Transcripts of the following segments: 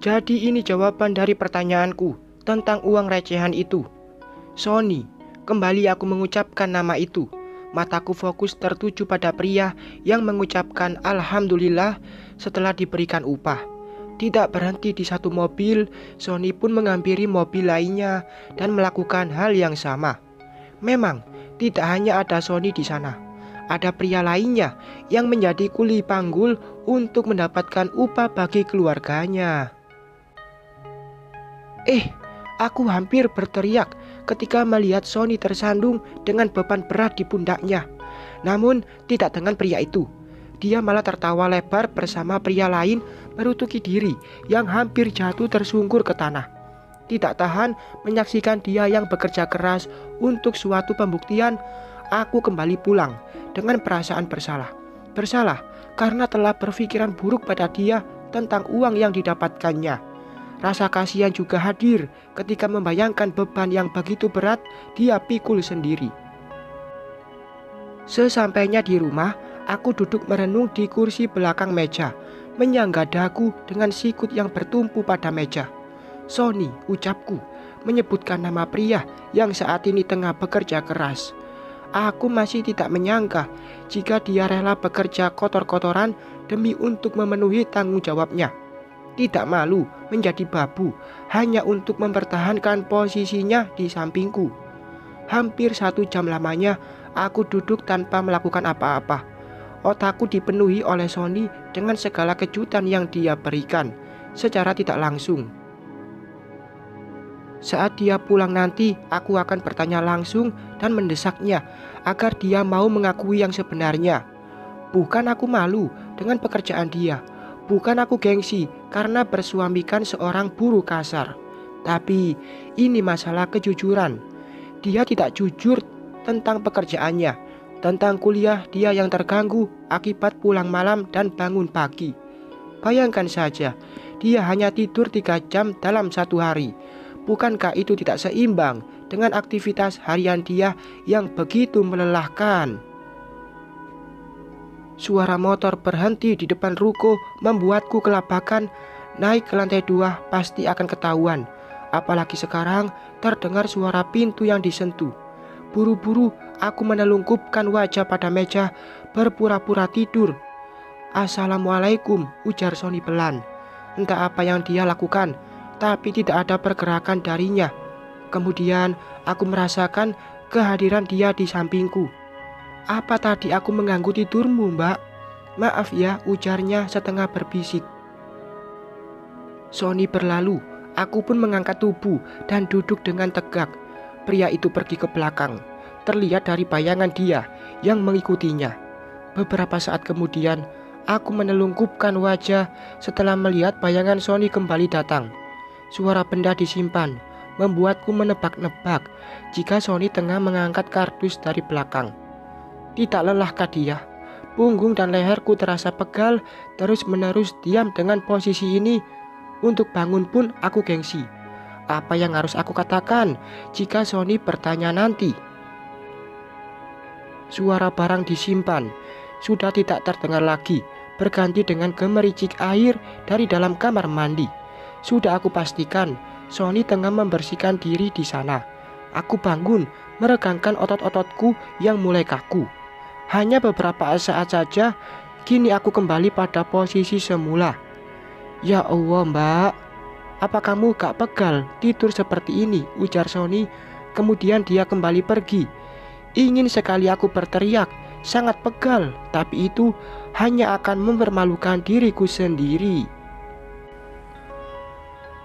Jadi ini jawaban dari pertanyaanku tentang uang recehan itu. Sony, kembali aku mengucapkan nama itu. Mataku fokus tertuju pada pria yang mengucapkan Alhamdulillah setelah diberikan upah. Tidak berhenti di satu mobil, Sony pun menghampiri mobil lainnya dan melakukan hal yang sama. Memang, tidak hanya ada Sony di sana. Ada pria lainnya yang menjadi kuli panggul untuk mendapatkan upah bagi keluarganya. Aku hampir berteriak ketika melihat Sony tersandung dengan beban berat di pundaknya. Namun tidak dengan pria itu. Dia malah tertawa lebar bersama pria lain merutuki diri yang hampir jatuh tersungkur ke tanah. Tidak tahan menyaksikan dia yang bekerja keras untuk suatu pembuktian, aku kembali pulang dengan perasaan bersalah. Bersalah karena telah berpikiran buruk pada dia tentang uang yang didapatkannya. Rasa kasihan juga hadir ketika membayangkan beban yang begitu berat dia pikul sendiri. Sesampainya di rumah, aku duduk merenung di kursi belakang meja, menyangga dagu dengan sikut yang bertumpu pada meja. Sony, ucapku, menyebutkan nama pria yang saat ini tengah bekerja keras. Aku masih tidak menyangka jika dia rela bekerja kotor-kotoran demi untuk memenuhi tanggung jawabnya. Tidak malu menjadi babu hanya untuk mempertahankan posisinya di sampingku. Hampir 1 jam lamanya aku duduk tanpa melakukan apa-apa. Otakku dipenuhi oleh Sony dengan segala kejutan yang dia berikan secara tidak langsung. Saat dia pulang nanti, aku akan bertanya langsung dan mendesaknya agar dia mau mengakui yang sebenarnya. Bukan aku malu dengan pekerjaan dia. Bukan aku gengsi karena bersuamikan seorang buruh kasar. Tapi ini masalah kejujuran. Dia tidak jujur tentang pekerjaannya, tentang kuliah dia yang terganggu akibat pulang malam dan bangun pagi. Bayangkan saja, dia hanya tidur 3 jam dalam 1 hari. Bukankah itu tidak seimbang dengan aktivitas harian dia yang begitu melelahkan? Suara motor berhenti di depan ruko membuatku kelabakan. Naik ke lantai 2 pasti akan ketahuan. Apalagi sekarang terdengar suara pintu yang disentuh. Buru-buru aku menelungkupkan wajah pada meja, berpura-pura tidur. Assalamualaikum, ujar Sony pelan. Entah apa yang dia lakukan, tapi tidak ada pergerakan darinya. Kemudian aku merasakan kehadiran dia di sampingku. Apa tadi aku mengganggu tidurmu, Mbak? Maaf ya, ujarnya setengah berbisik. Sony berlalu, aku pun mengangkat tubuh dan duduk dengan tegak. Pria itu pergi ke belakang, terlihat dari bayangan dia yang mengikutinya. Beberapa saat kemudian, aku menelungkupkan wajah setelah melihat bayangan Sony kembali datang. Suara benda disimpan, membuatku menebak-nebak jika Sony tengah mengangkat kardus dari belakang. Tidak lelahkah dia? Punggung dan leherku terasa pegal, terus-menerus diam dengan posisi ini. Untuk bangun pun aku gengsi. Apa yang harus aku katakan jika Sony bertanya nanti? Suara barang disimpan sudah tidak terdengar lagi, berganti dengan gemericik air dari dalam kamar mandi. Sudah aku pastikan Sony tengah membersihkan diri di sana. Aku bangun, meregangkan otot-ototku yang mulai kaku. Hanya beberapa saat saja, kini aku kembali pada posisi semula. Ya Allah, Mbak, apa kamu gak pegal tidur seperti ini? Ujar Sony. Kemudian dia kembali pergi. Ingin sekali aku berteriak, sangat pegal, tapi itu hanya akan mempermalukan diriku sendiri.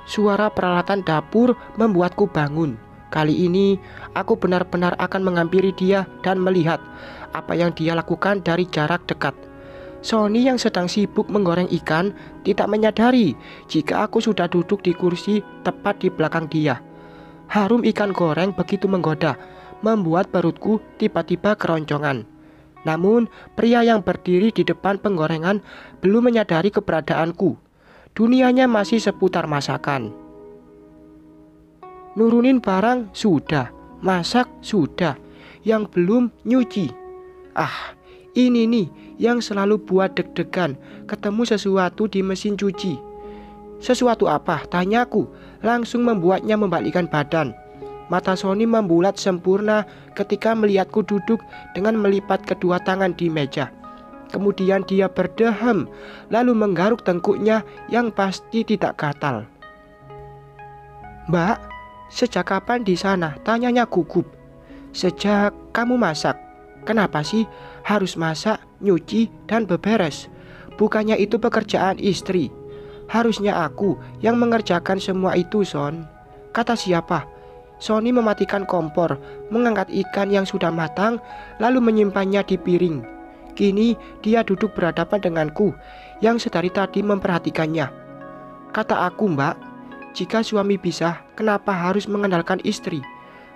Suara peralatan dapur membuatku bangun. Kali ini aku benar-benar akan menghampiri dia dan melihat apa yang dia lakukan dari jarak dekat. Sony yang sedang sibuk menggoreng ikan tidak menyadari jika aku sudah duduk di kursi tepat di belakang dia. Harum ikan goreng begitu menggoda, membuat perutku tiba-tiba keroncongan. Namun pria yang berdiri di depan penggorengan belum menyadari keberadaanku. Dunianya masih seputar masakan. Nurunin barang sudah, masak sudah, yang belum nyuci. Ini nih yang selalu buat deg-degan ketemu sesuatu di mesin cuci. Sesuatu apa? Tanyaku, langsung membuatnya membalikkan badan. Mata Sony membulat sempurna ketika melihatku duduk dengan melipat kedua tangan di meja. Kemudian dia berdehem, lalu menggaruk tengkuknya yang pasti tidak gatal. "Mbak, sejak kapan di sana?" tanyanya gugup. "Sejak kamu masak." "Kenapa sih harus masak, nyuci, dan beberes? Bukannya itu pekerjaan istri. Harusnya aku yang mengerjakan semua itu, Son." "Kata siapa?" Sony mematikan kompor, mengangkat ikan yang sudah matang, lalu menyimpannya di piring. Kini dia duduk berhadapan denganku yang sedari tadi memperhatikannya. "Kata aku, Mbak, jika suami bisa, kenapa harus mengandalkan istri?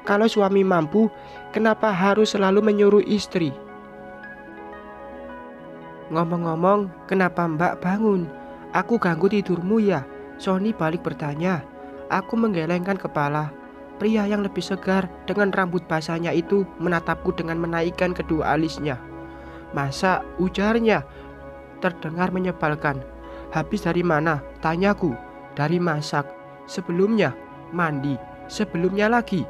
Kalau suami mampu, kenapa harus selalu menyuruh istri?" "Ngomong-ngomong, kenapa Mbak bangun? Aku ganggu tidurmu ya?" Sony balik bertanya. Aku menggelengkan kepala. Pria yang lebih segar dengan rambut basahnya itu menatapku dengan menaikkan kedua alisnya. "Masa?" ujarnya, terdengar menyebalkan. "Habis dari mana?" tanyaku. "Dari masak. Sebelumnya mandi. Sebelumnya lagi."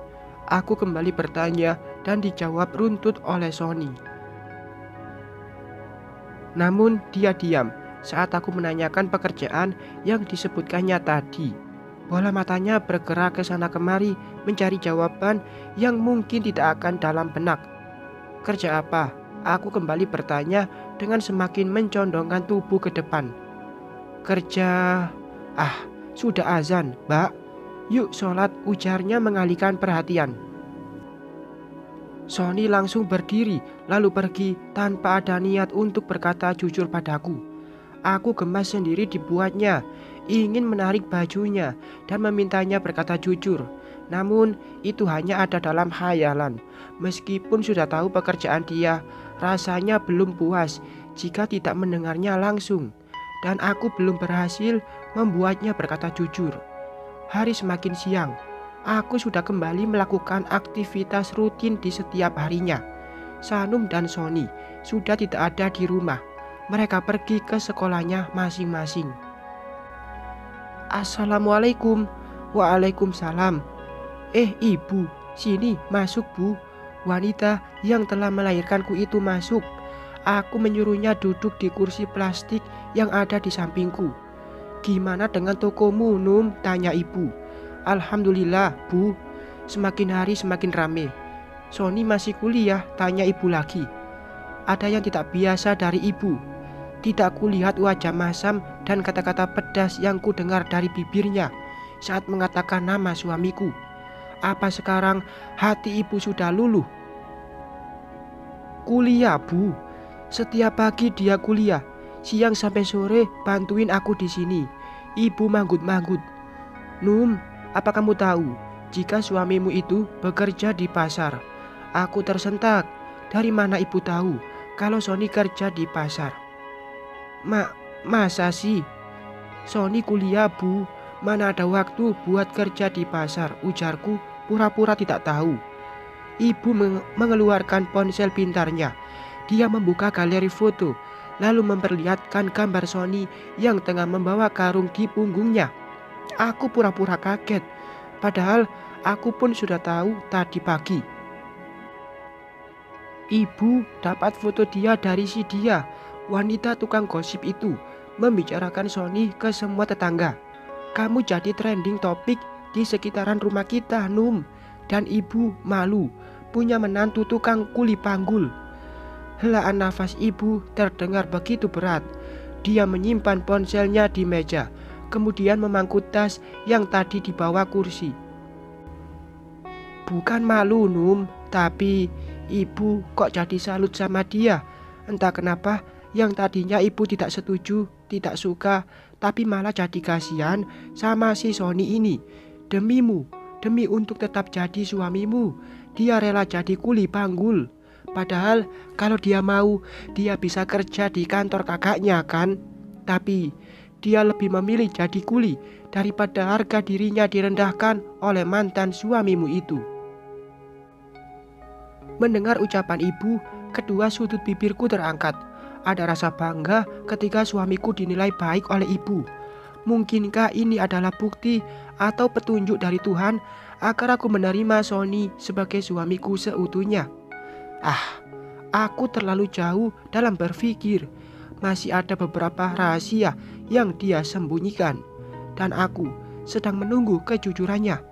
Aku kembali bertanya dan dijawab runtut oleh Sony. Namun dia diam saat aku menanyakan pekerjaan yang disebutkannya tadi. Bola matanya bergerak ke sana kemari mencari jawaban yang mungkin tidak akan dalam benak. "Kerja apa?" aku kembali bertanya dengan semakin mencondongkan tubuh ke depan. "Kerja... sudah azan, Mbak. Yuk sholat," ujarnya mengalihkan perhatian. Sony langsung berdiri lalu pergi tanpa ada niat untuk berkata jujur padaku. Aku gemas sendiri dibuatnya, ingin menarik bajunya dan memintanya berkata jujur. Namun itu hanya ada dalam khayalan. Meskipun sudah tahu pekerjaan dia, rasanya belum puas jika tidak mendengarnya langsung. Dan aku belum berhasil membuatnya berkata jujur. Hari semakin siang. Aku sudah kembali melakukan aktivitas rutin di setiap harinya. Sanum dan Sony sudah tidak ada di rumah. Mereka pergi ke sekolahnya masing-masing. "Assalamualaikum." "Waalaikumsalam." Ibu, sini, masuk Bu." Wanita yang telah melahirkanku itu masuk. Aku menyuruhnya duduk di kursi plastik yang ada di sampingku. "Gimana dengan tokomu, Num?" tanya ibu. "Alhamdulillah, Bu. Semakin hari semakin rame." "Sony masih kuliah?" tanya ibu lagi. Ada yang tidak biasa dari ibu. Tidak kulihat wajah masam dan kata-kata pedas yang kudengar dari bibirnya saat mengatakan nama suamiku. Apa sekarang hati ibu sudah luluh? "Kuliah, Bu. Setiap pagi dia kuliah. Siang sampai sore bantuin aku di sini." Ibu manggut-manggut. "Num, apa kamu tahu jika suamimu itu bekerja di pasar?" Aku tersentak. Dari mana ibu tahu kalau Sony kerja di pasar? Masa sih?" "Sony kuliah, Bu. Mana ada waktu buat kerja di pasar," ujarku pura-pura tidak tahu. Ibu mengeluarkan ponsel pintarnya. Dia membuka galeri foto, lalu memperlihatkan gambar Sony yang tengah membawa karung di punggungnya. Aku pura-pura kaget, padahal aku pun sudah tahu tadi pagi. Ibu dapat foto dia dari si dia, wanita tukang gosip itu, membicarakan Sony ke semua tetangga. "Kamu jadi trending topik di sekitaran rumah kita, Num." Dan ibu malu punya menantu tukang kuli panggul. Helaan nafas ibu terdengar begitu berat. Dia menyimpan ponselnya di meja, kemudian memangku tas yang tadi dibawa kursi. "Bukan malu, Num, tapi ibu kok jadi salut sama dia. Entah kenapa yang tadinya ibu tidak setuju, tidak suka, tapi malah jadi kasihan sama si Sony ini. Demimu, demi untuk tetap jadi suamimu, dia rela jadi kuli panggul. Padahal kalau dia mau, dia bisa kerja di kantor kakaknya kan? Tapi dia lebih memilih jadi kuli daripada harga dirinya direndahkan oleh mantan suamimu itu." Mendengar ucapan ibu, kedua sudut bibirku terangkat. Ada rasa bangga ketika suamiku dinilai baik oleh ibu. Mungkinkah ini adalah bukti atau petunjuk dari Tuhan agar aku menerima Sony sebagai suamiku seutuhnya? Aku terlalu jauh dalam berpikir. Masih ada beberapa rahasia yang dia sembunyikan, dan aku sedang menunggu kejujurannya.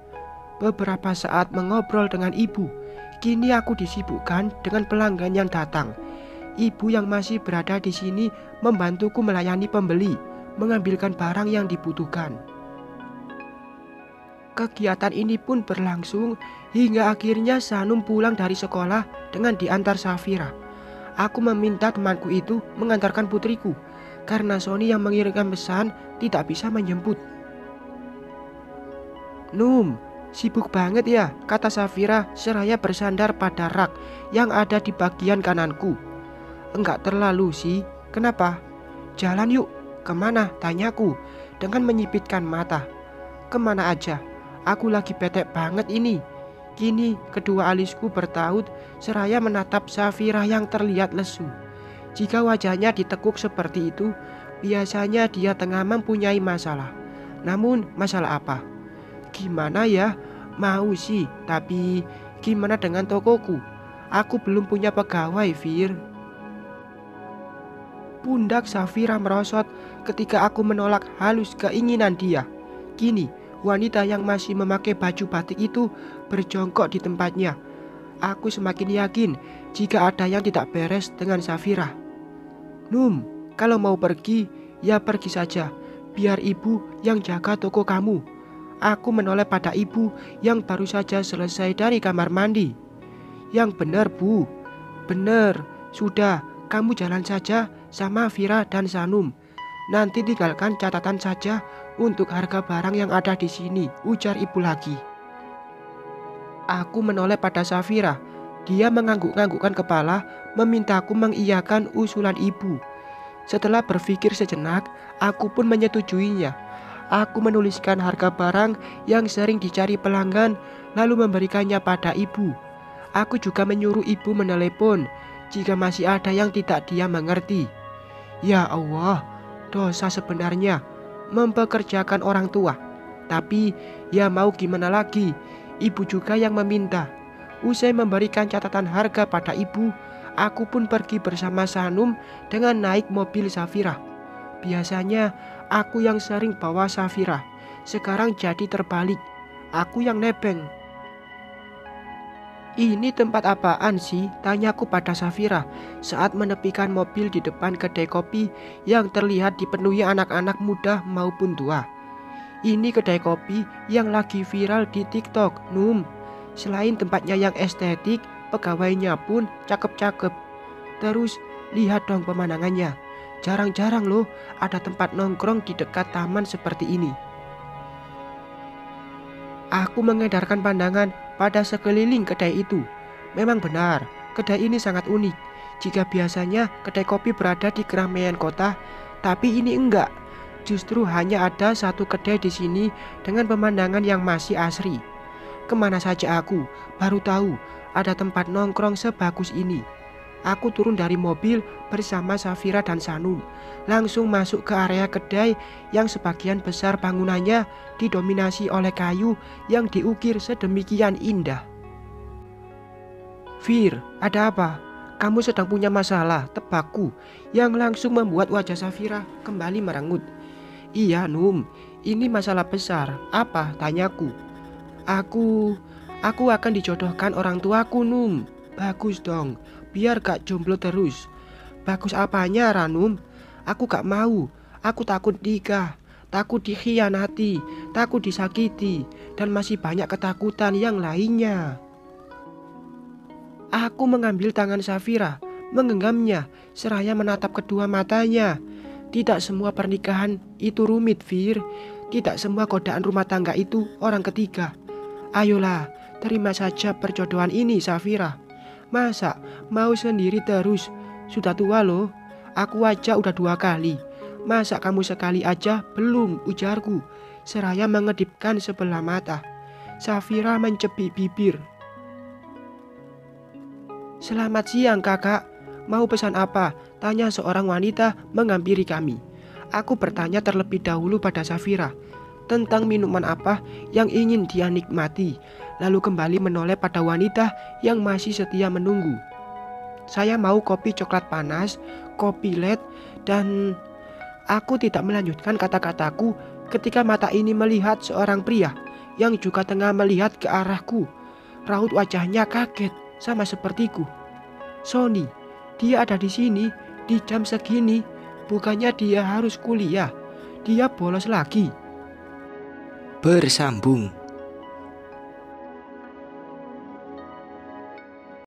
Beberapa saat mengobrol dengan ibu, kini aku disibukkan dengan pelanggan yang datang. Ibu yang masih berada di sini membantuku melayani pembeli, mengambilkan barang yang dibutuhkan. Kegiatan ini pun berlangsung hingga akhirnya Sanum pulang dari sekolah dengan diantar Safira. Aku meminta temanku itu mengantarkan putriku karena Sony yang mengirimkan pesan tidak bisa menjemput. "Num, sibuk banget ya," kata Safira seraya bersandar pada rak yang ada di bagian kananku. "Enggak terlalu sih, kenapa?" "Jalan yuk." "Kemana?" tanyaku dengan menyipitkan mata. "Kemana aja? Aku lagi bete banget ini." Kini kedua alisku bertaut seraya menatap Safira yang terlihat lesu. Jika wajahnya ditekuk seperti itu, biasanya dia tengah mempunyai masalah. Namun masalah apa? "Gimana ya? Mau sih, tapi gimana dengan tokoku? Aku belum punya pegawai, Fir." Pundak Safira merosot ketika aku menolak halus keinginan dia. Kini wanita yang masih memakai baju batik itu berjongkok di tempatnya. Aku semakin yakin jika ada yang tidak beres dengan Safira. "Num, kalau mau pergi, ya pergi saja. Biar ibu yang jaga toko kamu." Aku menoleh pada ibu yang baru saja selesai dari kamar mandi. "Yang benar, Bu." "Benar, sudah, kamu jalan saja sama Fira dan Sanum. Nanti tinggalkan catatan saja untuk harga barang yang ada di sini," ujar ibu lagi. Aku menoleh pada Safira. Dia mengangguk-anggukkan kepala, memintaku mengiyakan usulan ibu. Setelah berpikir sejenak, aku pun menyetujuinya. Aku menuliskan harga barang yang sering dicari pelanggan, lalu memberikannya pada ibu. Aku juga menyuruh ibu menelepon jika masih ada yang tidak dia mengerti. Ya Allah, dosa sebenarnya mempekerjakan orang tua. Tapi ya mau gimana lagi, ibu juga yang meminta. Usai memberikan catatan harga pada ibu, aku pun pergi bersama Sanum dengan naik mobil Safira. Biasanya aku yang sering bawa Safira, sekarang jadi terbalik. Aku yang nebeng. "Ini tempat apaan sih?" tanyaku pada Safira saat menepikan mobil di depan kedai kopi yang terlihat dipenuhi anak-anak muda maupun tua. "Ini kedai kopi yang lagi viral di TikTok, Num. Selain tempatnya yang estetik, pegawainya pun cakep-cakep. Terus lihat dong pemandangannya. Jarang-jarang loh ada tempat nongkrong di dekat taman seperti ini." Aku mengedarkan pandangan pada sekeliling kedai itu. Memang benar, kedai ini sangat unik. Jika biasanya kedai kopi berada di keramaian kota, tapi ini enggak. Justru hanya ada satu kedai di sini dengan pemandangan yang masih asri. Kemana saja aku baru tahu ada tempat nongkrong sebagus ini. Aku turun dari mobil bersama Safira dan Sanum, langsung masuk ke area kedai yang sebagian besar bangunannya didominasi oleh kayu yang diukir sedemikian indah. "Fir, ada apa? Kamu sedang punya masalah?" tebakku yang langsung membuat wajah Safira kembali merengut. "Iya, Num, ini masalah besar." "Apa?" tanyaku. Aku akan dijodohkan orang tuaku, Num." "Bagus dong, biar gak jomblo terus." "Bagus apanya, Ranum? Aku gak mau. Aku takut nikah, takut dikhianati, takut disakiti, dan masih banyak ketakutan yang lainnya." Aku mengambil tangan Safira, menggenggamnya, seraya menatap kedua matanya. Tidak semua pernikahan itu rumit, Fir. Tidak semua godaan rumah tangga itu orang ketiga. Ayolah, terima saja perjodohan ini, Safira. Masa mau sendiri terus? Sudah tua loh. Aku aja udah 2 kali. Masa kamu sekali aja belum, ujarku, seraya mengedipkan sebelah mata. Safira mencepik bibir. "Selamat siang, kakak. Mau pesan apa?" tanya seorang wanita menghampiri kami. Aku bertanya terlebih dahulu pada Safira tentang minuman apa yang ingin dia nikmati, lalu kembali menoleh pada wanita yang masih setia menunggu. Saya mau kopi coklat panas, kopi LED, dan aku tidak melanjutkan kata-kataku ketika mata ini melihat seorang pria yang juga tengah melihat ke arahku. Raut wajahnya kaget sama sepertiku. Sony, dia ada di sini di jam segini. Bukannya dia harus kuliah. Dia bolos lagi. Bersambung.